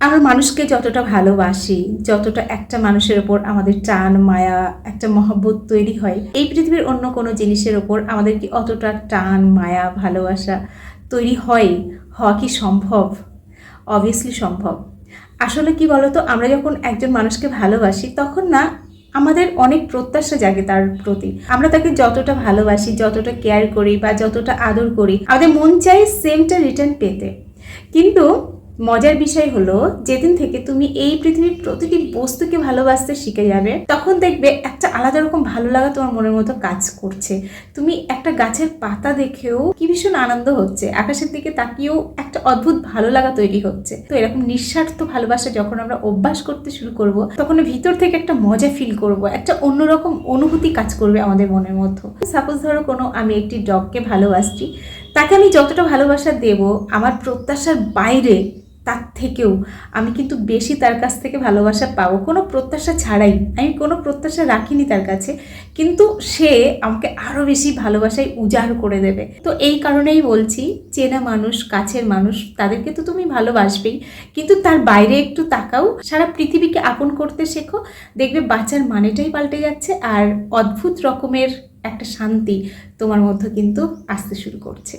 আমরা মানুষকে যতটা ভালোবাসি, যতটা একটা মানুষের ওপর আমাদের টান মায়া একটা মহব্বত তৈরি হয়, এই পৃথিবীর অন্য কোনো জিনিসের ওপর আমাদের কি অতটা টান মায়া ভালোবাসা তৈরি হয়? হওয়া কি সম্ভব? অবভিয়াসলি সম্ভব। আসলে কি বলতো, আমরা যখন একজন মানুষকে ভালোবাসি তখন না আমাদের অনেক প্রত্যাশা জাগে তার প্রতি। আমরা তাকে যতটা ভালোবাসি, যতটা কেয়ার করি বা যতটা আদর করি, আমাদের মন চাই সেমটা রিটার্ন পেতে। কিন্তু মজার বিষয় হলো, যেদিন থেকে তুমি এই পৃথিবীর প্রতিটি বস্তুকে ভালোবাসতে শিখে যাবে, তখন দেখবে একটা আলাদা রকম ভালো লাগা তোমার মনের মতো কাজ করছে। তুমি একটা গাছের পাতা দেখেও কি ভীষণ আনন্দ হচ্ছে, আকাশের দিকে তাকিয়েও একটা অদ্ভুত ভালো লাগা তৈরি হচ্ছে। তো এরকম নিঃস্বার্থ ভালোবাসা যখন আমরা অভ্যাস করতে শুরু করব, তখন ভিতর থেকে একটা মজা ফিল করব, একটা অন্যরকম অনুভূতি কাজ করবে আমাদের মনের মধ্যে। সাপোজ ধরো আমি একটি ডগকে ভালোবাসছি, তাকে আমি যতটা ভালোবাসা দেব, আমার প্রত্যাশার বাইরে তার থেকেও আমি কিন্তু বেশি তার কাছ থেকে ভালোবাসা পাবো, কোনো প্রত্যাশা ছাড়াই। আমি কোনো প্রত্যাশা রাখিনি তার কাছে, কিন্তু সে আমাকে আরও বেশি ভালোবাসায় উজাড় করে দেবে। তো এই কারণেই বলছি, চেনা মানুষ, কাছের মানুষ, তাদেরকে তো তুমি ভালোবাসবেই, কিন্তু তার বাইরে একটু তাকাও, সারা পৃথিবীকে আপন করতে শেখো, দেখবে বাঁচার মানেটাই পাল্টে যাচ্ছে, আর অদ্ভুত রকমের একটা শান্তি তোমার মধ্যে কিন্তু আসতে শুরু করছে।